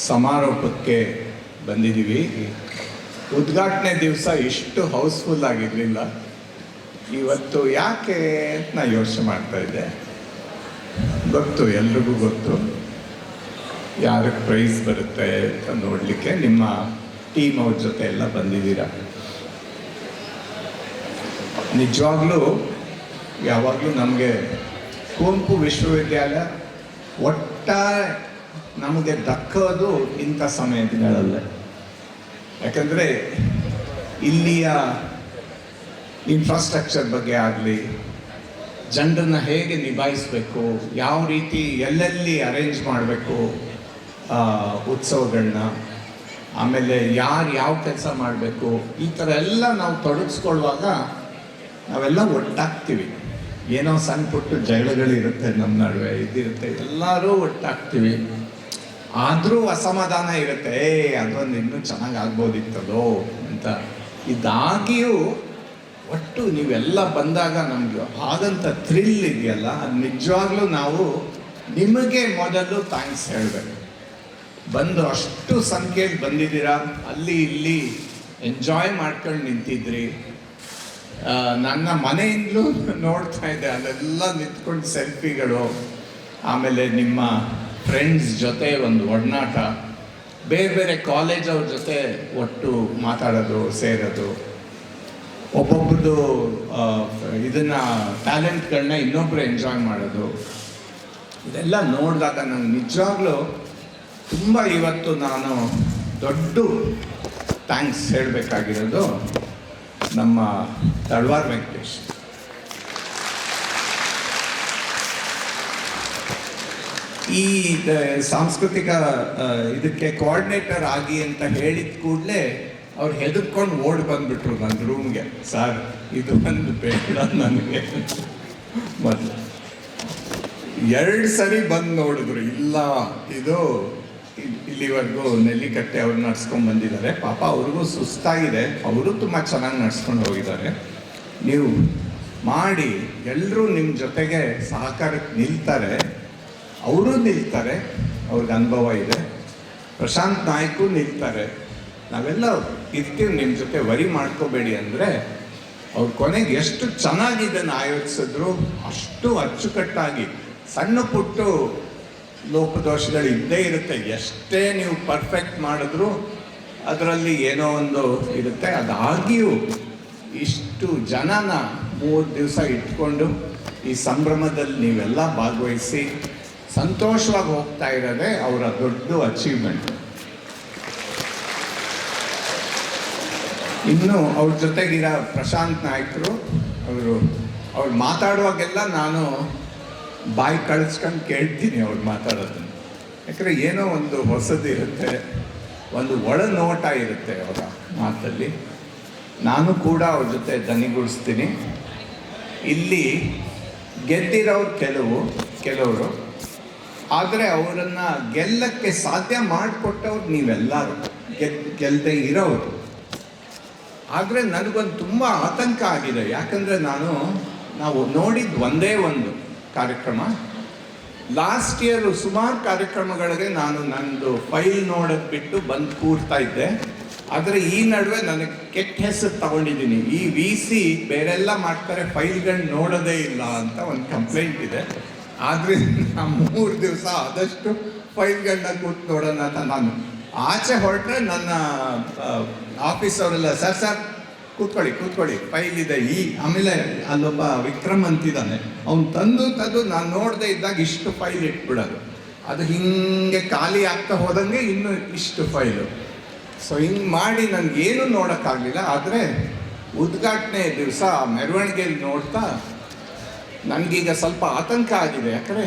ಸಮಾರೋಪಕ್ಕೆ ಬಂದಿದ್ದೀವಿ. ಉದ್ಘಾಟನೆ ದಿವಸ ಇಷ್ಟು ಹೌಸ್ಫುಲ್ ಆಗಿರಲಿಲ್ಲ. ಇವತ್ತು ಯಾಕೆ ಅಂತ ನಾನು ಯೋಚನೆ ಮಾಡ್ತಾಯಿದ್ದೆ. ಗೊತ್ತು, ಎಲ್ರಿಗೂ ಗೊತ್ತು ಯಾರಿಗೆ ಪ್ರೈಸ್ ಬರುತ್ತೆ ಅಂತ ನೋಡಲಿಕ್ಕೆ ನಿಮ್ಮ ಟೀಮ್ ಅವ್ರ ಜೊತೆ ಎಲ್ಲ ಬಂದಿದ್ದೀರ. ನಿಜವಾಗ್ಲೂ ಯಾವಾಗಲೂ ನಮಗೆ ಕುವೆಂಪು ವಿಶ್ವವಿದ್ಯಾಲಯ ಒಟ್ಟಾರೆ ನಮಗೆ ದಕ್ಕೋದು ಇಂಥ ಸಮಯಗಳಲ್ಲೇ. ಯಾಕಂದರೆ ಇಲ್ಲಿಯ ಇನ್ಫ್ರಾಸ್ಟ್ರಕ್ಚರ್ ಬಗ್ಗೆ ಆಗಲಿ, ಜನರನ್ನ ಹೇಗೆ ನಿಭಾಯಿಸಬೇಕು, ಯಾವ ರೀತಿ ಎಲ್ಲೆಲ್ಲಿ ಅರೇಂಜ್ ಮಾಡಬೇಕು ಉತ್ಸವಗಳನ್ನ, ಆಮೇಲೆ ಯಾರು ಯಾವ ಕೆಲಸ ಮಾಡಬೇಕು, ಈ ಥರ ಎಲ್ಲ ನಾವು ತೊಡಗಿಸ್ಕೊಳ್ಳುವಾಗ ನಾವೆಲ್ಲ ಒಟ್ಟಾಗ್ತೀವಿ. ಏನೋ ಸಣ್ಣ ಪುಟ್ಟು ಜಗಳಗಳಿರುತ್ತೆ ನಮ್ಮ ನಡುವೆ, ಇದಿರುತ್ತೆ, ಎಲ್ಲರೂ ಒಟ್ಟಾಗ್ತೀವಿ. ಆದರೂ ಅಸಮಾಧಾನ ಇರುತ್ತೆ, ಅದೊಂದು ಇನ್ನೂ ಚೆನ್ನಾಗಿ ಆಗ್ಬೋದಿತ್ತಲ್ಲೋ ಅಂತ. ಇದಾಗಿಯೂ ಒಟ್ಟು ನೀವೆಲ್ಲ ಬಂದಾಗ ನಮಗೆ ಆದಂಥ ಥ್ರಿಲ್ ಇದೆಯಲ್ಲ, ಅದು ನಿಜವಾಗ್ಲೂ ನಾವು ನಿಮಗೆ ಮೊದಲು ಥ್ಯಾಂಕ್ಸ್ ಹೇಳಬೇಕು. ಬಂದು ಅಷ್ಟು ಸಂಖ್ಯೆಯಲ್ಲಿ ಬಂದಿದ್ದೀರಾ, ಅಲ್ಲಿ ಇಲ್ಲಿ ಎಂಜಾಯ್ ಮಾಡ್ಕೊಂಡು ನಿಂತಿದ್ರಿ. ನನ್ನ ಮನೆಯಿಂದಲೂ ನೋಡ್ತಾ ಇದ್ದೆ, ಅಲ್ಲೆಲ್ಲ ನಿಂತ್ಕೊಂಡು ಸೆಲ್ಫಿಗಳು, ಆಮೇಲೆ ನಿಮ್ಮ ಫ್ರೆಂಡ್ಸ್ ಜೊತೆ ಒಂದು ಒಡನಾಟ, ಬೇರೆ ಬೇರೆ ಕಾಲೇಜ್ ಅವ್ರ ಜೊತೆ ಒಟ್ಟು ಮಾತಾಡೋದು, ಸೇರೋದು, ಒಬ್ಬೊಬ್ರದ್ದು ಇದನ್ನು ಟ್ಯಾಲೆಂಟ್ಗಳನ್ನ ಇನ್ನೊಬ್ಬರು ಎಂಜಾಯ್ ಮಾಡೋದು, ಇದೆಲ್ಲ ನೋಡಿದಾಗ ನಂಗೆ ನಿಜವಾಗ್ಲೂ ತುಂಬ ಇವತ್ತು ನಾನು ದೊಡ್ಡ ಥ್ಯಾಂಕ್ಸ್ ಹೇಳಬೇಕಾಗಿರೋದು ನಮ್ಮ ತಳವಾರ್ ವೆಂಕಟೇಶ್. ಈ ಸಾಂಸ್ಕೃತಿಕ ಇದಕ್ಕೆ ಕೋಆರ್ಡಿನೇಟರ್ ಆಗಿ ಅಂತ ಹೇಳಿದ ಕೂಡಲೇ ಅವ್ರು ಹೆದರ್ಕೊಂಡು ಓಡಿ ಬಂದುಬಿಟ್ರು ನನ್ನ ರೂಮ್ಗೆ. ಸರ್, ಇದು ಒಂದು ಬೇಡ ನನಗೆ. ಮೊದಲು 2 ಸರಿ ಬಂದು ನೋಡಿದ್ರು, ಇಲ್ಲ ಇದು ಇಲ್ಲಿವರೆಗೂ ನೆಲ್ಲಿಕಟ್ಟೆ ಅವ್ರು ನಡ್ಸ್ಕೊಂಡು ಬಂದಿದ್ದಾರೆ. ಪಾಪ ಅವ್ರಿಗೂ ಸುಸ್ತಾಗಿದೆ, ಅವರು ತುಂಬ ಚೆನ್ನಾಗಿ ನಡ್ಸ್ಕೊಂಡು ಹೋಗಿದ್ದಾರೆ. ನೀವು ಮಾಡಿ, ಎಲ್ಲರೂ ನಿಮ್ಮ ಜೊತೆಗೆ ಸಹಕಾರಕ್ಕೆ ನಿಲ್ತಾರೆ, ಅವರು ನಿಲ್ತಾರೆ, ಅವ್ರಿಗೆ ಅನುಭವ ಇದೆ. ಪ್ರಶಾಂತ್ ನಾಯ್ಕು ನಿಲ್ತಾರೆ, ನಾವೆಲ್ಲ ಇರ್ತೀವಿ ನಿಮ್ಮ ಜೊತೆ, ವರಿ ಮಾಡ್ಕೋಬೇಡಿ ಅಂದರೆ. ಅವ್ರು ಕೊನೆಗೆ ಎಷ್ಟು ಚೆನ್ನಾಗಿ ಇದನ್ನು ಆಯೋಜಿಸಿದ್ರು, ಅಷ್ಟು ಅಚ್ಚುಕಟ್ಟಾಗಿ. ಸಣ್ಣ ಪುಟ್ಟು ಲೋಪದೋಷಗಳು ಇದ್ದೇ ಇರುತ್ತೆ, ಎಷ್ಟೇ ನೀವು ಪರ್ಫೆಕ್ಟ್ ಮಾಡಿದ್ರು ಅದರಲ್ಲಿ ಏನೋ ಒಂದು ಇರುತ್ತೆ. ಅದಾಗಿಯೂ ಇಷ್ಟು ಜನನ 3 ದಿವಸ ಇಟ್ಕೊಂಡು ಈ ಸಂಭ್ರಮದಲ್ಲಿ ನೀವೆಲ್ಲ ಭಾಗವಹಿಸಿ ಸಂತೋಷವಾಗಿ ಹೋಗ್ತಾ ಇರೋದೇ ಅವರ ದೊಡ್ಡ ಅಚೀವ್ಮೆಂಟ್. ಇನ್ನು ಅವ್ರ ಜೊತೆಗಿರೋ ಪ್ರಶಾಂತ್ ನಾಯ್ಕರು, ಅವ್ರು ಮಾತಾಡುವಾಗೆಲ್ಲ ನಾನು ಬಾಯಿ ಕಳಿಸ್ಕೊಂಡು ಕೇಳ್ತೀನಿ ಅವ್ರು ಮಾತಾಡೋದನ್ನು. ಯಾಕಂದರೆ ಏನೋ ಒಂದು ಹೊಸದಿರುತ್ತೆ, ಒಂದು ಒಳನೋಟ ಇರುತ್ತೆ ಅವರ ಮಾತಲ್ಲಿ. ನಾನು ಕೂಡ ಅವ್ರ ಜೊತೆ ದನಿಗೂಡಿಸ್ತೀನಿ. ಇಲ್ಲಿ ಗೆದ್ದಿರೋರು ಕೆಲವರು, ಆದರೆ ಅವರನ್ನು ಗೆಲ್ಲಕ್ಕೆ ಸಾಧ್ಯ ಮಾಡಿಕೊಟ್ಟವ್ರು ನೀವೆಲ್ಲರೂ, ಗೆಲ್ಲದೆ ಇರೋರು. ಆದರೆ ನನಗೊಂದು ತುಂಬ ಆತಂಕ ಆಗಿದೆ. ಯಾಕಂದರೆ ನಾವು ನೋಡಿದ್ದು ಒಂದೇ ಒಂದು ಕಾರ್ಯಕ್ರಮ. ಲಾಸ್ಟ್ ಇಯರು ಸುಮಾರು ಕಾರ್ಯಕ್ರಮಗಳಿಗೆ ನಾನು ನಂದು ಫೈಲ್ ನೋಡೋದು ಬಿಟ್ಟು ಬಂದು ಕೂರ್ತಾ ಇದ್ದೆ. ಆದರೆ ಈ ನಡುವೆ ನನಗೆ ಕೆಟ್ಟ ಹೆಸರು ತಗೊಂಡಿದ್ದೀನಿ. ಈ VC ಬೇರೆಲ್ಲ ಮಾಡ್ತಾರೆ, ಫೈಲ್ಗಳನ್ನ ನೋಡೋದೇ ಇಲ್ಲ ಅಂತ ಒಂದು ಕಂಪ್ಲೇಂಟ್ ಇದೆ. ಆದರೆ ನಾನು 3 ದಿವಸ ಆದಷ್ಟು ಫೈಲ್ಗಳನ್ನ ಕೂತು ನೋಡೋಣ ಅಂತ ನಾನು ಆಚೆ ಹೊರಟ್ರೆ ನನ್ನ ಆಫೀಸವರೆಲ್ಲ ಸರ್ ಕೂತ್ಕೊಳ್ಳಿ ಫೈಲ್ ಇದೆ. ಆಮೇಲೆ ಅಲ್ಲೊಬ್ಬ ವಿಕ್ರಮ್ ಅಂತಿದ್ದಾನೆ, ಅವ್ನು ತಂದು ನಾನು ನೋಡದೆ ಇದ್ದಾಗ ಇಷ್ಟು ಫೈಲ್ ಇಟ್ಬಿಡೋದು. ಅದು ಹಿಂಗೆ ಖಾಲಿ ಆಗ್ತಾ ಹೋದಂಗೆ ಇನ್ನೂ ಇಷ್ಟು ಫೈಲು. ಸೊ ಹಿಂಗೆ ಮಾಡಿ ನನಗೇನು ನೋಡೋಕ್ಕಾಗಲಿಲ್ಲ. ಆದರೆ ಉದ್ಘಾಟನೆ ದಿವಸ ಮೆರವಣಿಗೆಯಲ್ಲಿ ನೋಡ್ತಾ ನನಗೀಗ ಸ್ವಲ್ಪ ಆತಂಕ ಆಗಿದೆ. ಯಾಕಂದರೆ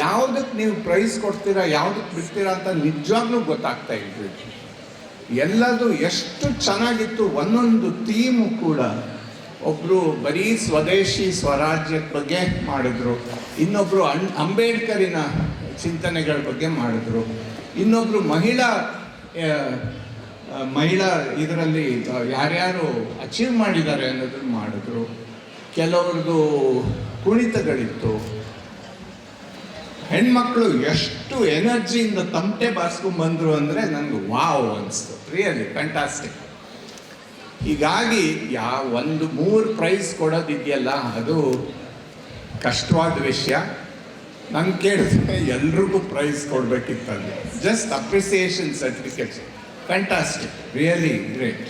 ಯಾವುದಕ್ಕೆ ನೀವು ಪ್ರೈಸ್ ಕೊಡ್ತೀರಾ, ಯಾವುದಕ್ಕೆ ಬಿಡ್ತೀರಾ ಅಂತ ನಿಜವಾಗ್ಲೂ ಗೊತ್ತಾಗ್ತಾ ಇದ್ವಿ. ಎಲ್ಲದು ಎಷ್ಟು ಚೆನ್ನಾಗಿತ್ತು. ಒಂದೊಂದು ಥೀಮು ಕೂಡ, ಒಬ್ಬರು ಬರೀ ಸ್ವದೇಶಿ ಸ್ವರಾಜ್ಯದ ಬಗ್ಗೆ ಮಾಡಿದ್ರು, ಇನ್ನೊಬ್ಬರು ಅಂಬೇಡ್ಕರಿನ ಚಿಂತನೆಗಳ ಬಗ್ಗೆ ಮಾಡಿದ್ರು, ಇನ್ನೊಬ್ಬರು ಮಹಿಳಾ ಇದರಲ್ಲಿ ಯಾರ್ಯಾರು ಅಚೀವ್ ಮಾಡಿದ್ದಾರೆ ಅನ್ನೋದನ್ನು ಮಾಡಿದ್ರು, ಕೆಲವ್ರದ್ದು ಕುಣಿತಗಳಿತ್ತು. ಹೆಣ್ಮಕ್ಳು ಎಷ್ಟು ಎನರ್ಜಿಯಿಂದ ತಮಟೆ ಬಾರಿಸ್ಕೊಂಡ್ಬಂದ್ರು ಅಂದರೆ ನನಗೆ ವಾವ್ ಅನಿಸ್ತು. Really fantastic. ಹೀಗಾಗಿ ಒಂದು 3 ಪ್ರೈಸ್ ಕೊಡೋದಿದೆಯಲ್ಲ, ಅದು ಕಷ್ಟವಾದ ವಿಷಯ. ನಾನು ಕೇಳಿದ್ರೆ ಎಲ್ರಿಗೂ ಪ್ರೈಸ್ ಕೊಡಬೇಕಿತ್ತಲ್ಲಿ. Just appreciation certificates. Fantastic, really great.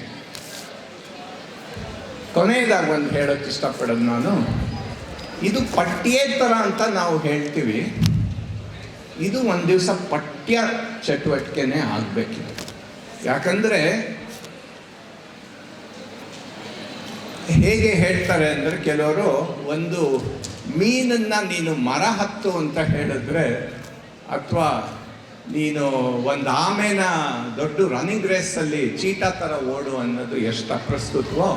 ಕೊನೆಯದಾಗಿ ಒಂದು ಹೇಳೋಕ್ಕೆ ಇಷ್ಟಪಡೋದು ನಾನು, ಇದು ಪಠ್ಯೇತರ ಅಂತ ನಾವು ಹೇಳ್ತೀವಿ. ಇದು ಒಂದು ದಿವಸ ಪಠ್ಯ ಚಟುವಟಿಕೆನೇ ಆಗಬೇಕಿದೆ. ಯಾಕಂದರೆ ಹೇಗೆ ಹೇಳ್ತಾರೆ ಅಂದರೆ, ಕೆಲವರು ಒಂದು ಮೀನನ್ನು ನೀನು ಮರ ಹತ್ತು ಅಂತ ಹೇಳಿದ್ರೆ, ಅಥವಾ ನೀನು ಒಂದು ಆಮೆನ ದೊಡ್ಡ ರನ್ನಿಂಗ್ ರೇಸಲ್ಲಿ ಚೀಟಾ ಥರ ಓಡು ಅನ್ನೋದು ಎಷ್ಟು ಅಪ್ರಸ್ತುತವೋ,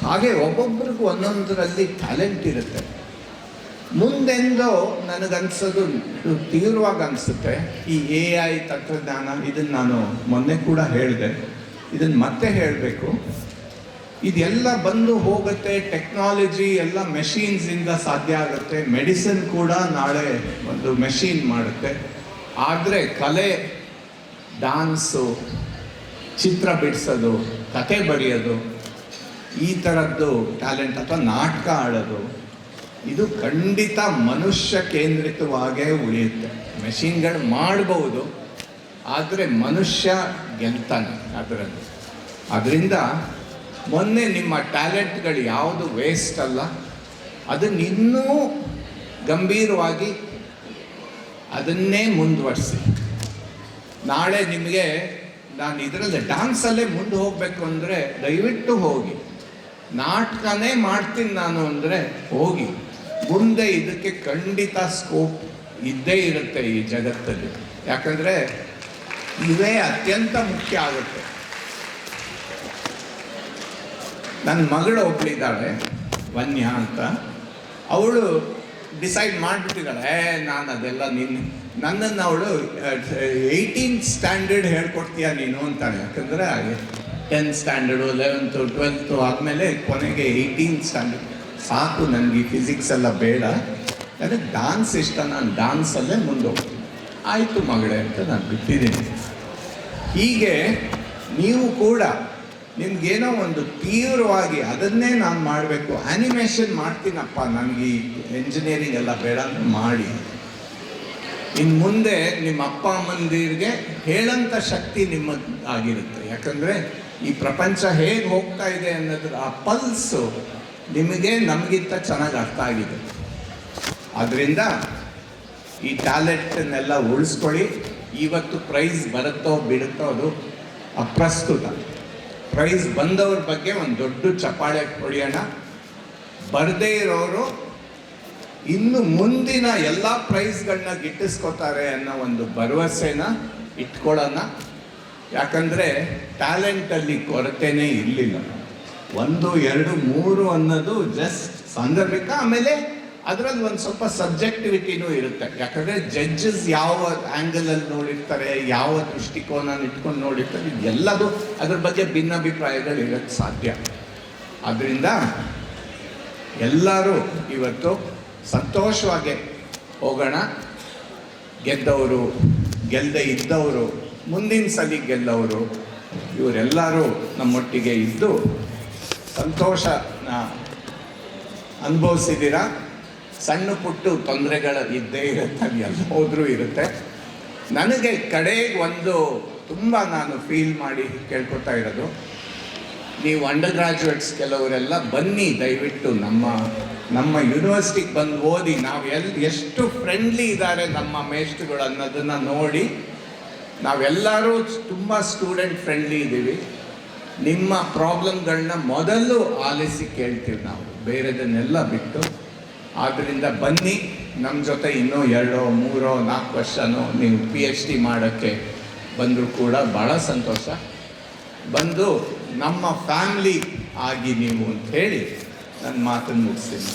ಹಾಗೆ ಒಬ್ಬೊಬ್ರಿಗೂ ಒಂದೊಂದರಲ್ಲಿ ಟ್ಯಾಲೆಂಟ್ ಇರುತ್ತೆ. ಮುಂದೆಂದು ನನಗನ್ಸೋದು ತೀವ್ರವಾಗಿ ಅನಿಸುತ್ತೆ, ಈ AI ತಂತ್ರಜ್ಞಾನ, ಇದನ್ನು ನಾನು ಮೊನ್ನೆ ಕೂಡ ಹೇಳಿದೆ, ಇದನ್ನು ಮತ್ತೆ ಹೇಳಬೇಕು. ಇದೆಲ್ಲ ಬಂದು ಹೋಗುತ್ತೆ, ಟೆಕ್ನಾಲಜಿ ಎಲ್ಲ ಮೆಷಿನ್ಸಿಂದ ಸಾಧ್ಯ ಆಗುತ್ತೆ. ಮೆಡಿಸಿನ್ ಕೂಡ ನಾಳೆ ಒಂದು ಮೆಷಿನ್ ಮಾಡುತ್ತೆ. ಆದರೆ ಕಲೆ, ಡ್ಯಾನ್ಸು, ಚಿತ್ರ ಬಿಡಿಸೋದು, ಕತೆ ಬರೆಯೋದು, ಈ ಥರದ್ದು ಟ್ಯಾಲೆಂಟ್, ಅಥವಾ ನಾಟಕ ಆಡೋದು, ಇದು ಖಂಡಿತ ಮನುಷ್ಯ ಕೇಂದ್ರಿತವಾಗೇ ಉಳಿಯುತ್ತೆ. ಮೆಷಿನ್ಗಳು ಮಾಡ್ಬೋದು, ಆದರೆ ಮನುಷ್ಯ ಗೆಲ್ತಾನೆ ಅದರಲ್ಲಿ. ಅದರಿಂದ ಮೊನ್ನೆ ನಿಮ್ಮ ಟ್ಯಾಲೆಂಟ್ಗಳು ಯಾವುದು ವೇಸ್ಟ್ ಅಲ್ಲ, ಅದನ್ನು ಇನ್ನೂ ಗಂಭೀರವಾಗಿ ಅದನ್ನೇ ಮುಂದುವರಿಸಿ. ನಾಳೆ ನಿಮಗೆ ನಾನು ಇದರಲ್ಲಿ ಡ್ಯಾನ್ಸಲ್ಲೇ ಮುಂದೆ ಹೋಗಬೇಕು ಅಂದರೆ ದಯವಿಟ್ಟು ಹೋಗಿ. ನಾಟಕನೇ ಮಾಡ್ತೀನಿ ನಾನು ಅಂದರೆ ಹೋಗಿ. ಮುಂದೆ ಇದಕ್ಕೆ ಖಂಡಿತ ಸ್ಕೋಪ್ ಇದ್ದೇ ಇರುತ್ತೆ ಈ ಜಗತ್ತಲ್ಲಿ. ಯಾಕಂದರೆ ಇವೇ ಅತ್ಯಂತ ಮುಖ್ಯ ಆಗುತ್ತೆ. ನನ್ನ ಮಗಳು ಒಬ್ಬಳಿದ್ದಾಳೆ, ವನ್ಯ ಅಂತ. ಅವಳು ಡಿಸೈಡ್ ಮಾಡಿಬಿಟ್ಟಿದ್ದಾಳೆ, ನಾನು ಅದೆಲ್ಲ ನನ್ನನ್ನು ಅವಳು 18th ಸ್ಟ್ಯಾಂಡರ್ಡ್ ಹೇಳ್ಕೊಡ್ತೀಯ ನೀನು ಅಂತಾಳೆ. ಯಾಕಂದರೆ 10th ಸ್ಟ್ಯಾಂಡರ್ಡು, 11th, 12th ಆದಮೇಲೆ ಕೊನೆಗೆ 18th ಸ್ಟ್ಯಾಂಡರ್ಡ್ ಸಾಕು, ನನಗೆ ಫಿಸಿಕ್ಸ್ ಎಲ್ಲ ಬೇಡ, ನನಗೆ ಡಾನ್ಸ್ ಇಷ್ಟ, ನಾನು ಡಾನ್ಸಲ್ಲೇ ಮುಂದೋಗ್ತೀನಿ. ಆಯಿತು ಮಗಳೇ ಅಂತ ನಾನು ಬಿಟ್ಟಿದ್ದೀನಿ. ಹೀಗೆ ನೀವು ಕೂಡ ನಿಮ್ಗೇನೋ ಒಂದು ತೀವ್ರವಾಗಿ ಅದನ್ನೇ ನಾನು ಮಾಡಬೇಕು, ಆ್ಯನಿಮೇಷನ್ ಮಾಡ್ತೀನಪ್ಪ, ನನಗೆ ಈ ಎಂಜಿನಿಯರಿಂಗ್ ಎಲ್ಲ ಬೇಡ ಅಂತ ಮಾಡಿ. ಇನ್ನು ಮುಂದೆ ನಿಮ್ಮ ಅಪ್ಪ ಅಮ್ಮಂದಿರಿಗೆ ಹೇಳಂಥ ಶಕ್ತಿ ನಿಮ್ಮದಾಗಿರುತ್ತೆ. ಯಾಕಂದರೆ ಈ ಪ್ರಪಂಚ ಹೇಗೆ ಹೋಗ್ತಾ ಇದೆ ಅನ್ನೋದ್ರ ಆ ಪಲ್ಸು ನಿಮಗೆ ನಮಗಿಂತ ಚೆನ್ನಾಗಿ ಅರ್ಥ ಆಗಿದೆ. ಆದ್ದರಿಂದ ಈ ಟ್ಯಾಲೆಂಟನ್ನೆಲ್ಲ ಉಳಿಸ್ಕೊಳ್ಳಿ. ಇವತ್ತು ಪ್ರೈಸ್ ಬರುತ್ತೋ ಬಿಡುತ್ತೋ ಅದು ಅಪ್ರಸ್ತುತ. ಪ್ರೈಸ್ ಬಂದವ್ರ ಬಗ್ಗೆ ಒಂದು ದೊಡ್ಡ ಚಪ್ಪಾಳೆ ಹೊಡೆಯೋಣ. ಬರದೇ ಇರೋರು ಇನ್ನು ಮುಂದಿನ ಎಲ್ಲ ಪ್ರೈಸ್ಗಳನ್ನ ಗಿಟ್ಟಿಸ್ಕೋತಾರೆ ಅನ್ನೋ ಒಂದು ಭರವಸೆನ ಇಟ್ಕೊಳ್ಳೋಣ. ಯಾಕಂದರೆ ಟ್ಯಾಲೆಂಟಲ್ಲಿ ಕೊರತೆನೇ ಇರಲಿಲ್ಲ. 1, 2, 3 ಅನ್ನೋದು ಜಸ್ಟ್ ಸಾಂದರ್ಭಿಕ. ಆಮೇಲೆ ಅದರಲ್ಲಿ ಒಂದು ಸ್ವಲ್ಪ ಸಬ್ಜೆಕ್ಟಿವಿಟಿನೂ ಇರುತ್ತೆ. ಯಾಕಂದರೆ ಜಡ್ಜಸ್ ಯಾವ ಆ್ಯಂಗಲಲ್ಲಿ ನೋಡಿರ್ತಾರೆ, ಯಾವ ದೃಷ್ಟಿಕೋನ ಇಟ್ಕೊಂಡು ನೋಡಿರ್ತಾರೆ, ಎಲ್ಲದು ಅದ್ರ ಬಗ್ಗೆ ಭಿನ್ನಾಭಿಪ್ರಾಯಗಳು ಇರೋಕ್ಕೆ ಸಾಧ್ಯ. ಆದ್ದರಿಂದ ಎಲ್ಲರೂ ಇವತ್ತು ಸಂತೋಷವಾಗಿ ಹೋಗೋಣ. ಗೆದ್ದವರು, ಗೆಲ್ಲದೆ ಇದ್ದವರು, ಮುಂದಿನ ಸಲ ಗೆಲ್ಲವರು, ಇವರೆಲ್ಲರೂ ನಮ್ಮೊಟ್ಟಿಗೆ ಇದ್ದು ಸಂತೋಷನ ಅನುಭವಿಸಿದ್ದೀರಾ. ಸಣ್ಣ ಪುಟ್ಟು ತೊಂದರೆಗಳು ಇದ್ದೇ ಇರುತ್ತೆ, ಎಲ್ಲ ಹೋದರೂ ಇರುತ್ತೆ. ನನಗೆ ಕಡೆಗೆ ಒಂದು ತುಂಬ ನಾನು ಫೀಲ್ ಮಾಡಿ ಕೇಳ್ಕೊತಾ ಇರೋದು, ನೀವು ಅಂಡರ್ ಗ್ರಾಜುಯೇಟ್ಸ್ ಕೆಲವರೆಲ್ಲ ಬನ್ನಿ, ದಯವಿಟ್ಟು ನಮ್ಮ ಯೂನಿವರ್ಸಿಟಿಗೆ ಬಂದು ಓದಿ. ನಾವು ಎಷ್ಟು ಫ್ರೆಂಡ್ಲಿ ಇದ್ದಾರೆ ನಮ್ಮ ಮೇಷ್ಟ್ರುಗಳು ಅನ್ನೋದನ್ನು ನೋಡಿ. ನಾವೆಲ್ಲರೂ ತುಂಬ ಸ್ಟೂಡೆಂಟ್ ಫ್ರೆಂಡ್ಲಿ ಇದ್ದೀವಿ. ನಿಮ್ಮ ಪ್ರಾಬ್ಲಮ್ಗಳನ್ನ ಮೊದಲು ಆಲಿಸಿ ಕೇಳ್ತೀವಿ ನಾವು, ಬೇರೆದನ್ನೆಲ್ಲ ಬಿಟ್ಟು. ಆದ್ದರಿಂದ ಬನ್ನಿ, ನಮ್ಮ ಜೊತೆ ಇನ್ನೂ 2, 3, 4 ವರ್ಷನೋ ನೀವು PhD ಮಾಡೋಕ್ಕೆ ಬಂದರೂ ಕೂಡ ಭಾಳ ಸಂತೋಷ. ಬಂದು ನಮ್ಮ ಫ್ಯಾಮ್ಲಿ ಆಗಿ ನೀವು ಅಂತ ಹೇಳಿ ನನ್ನ ಮಾತನ್ನು ಮುಗಿಸ್ತೀನಿ.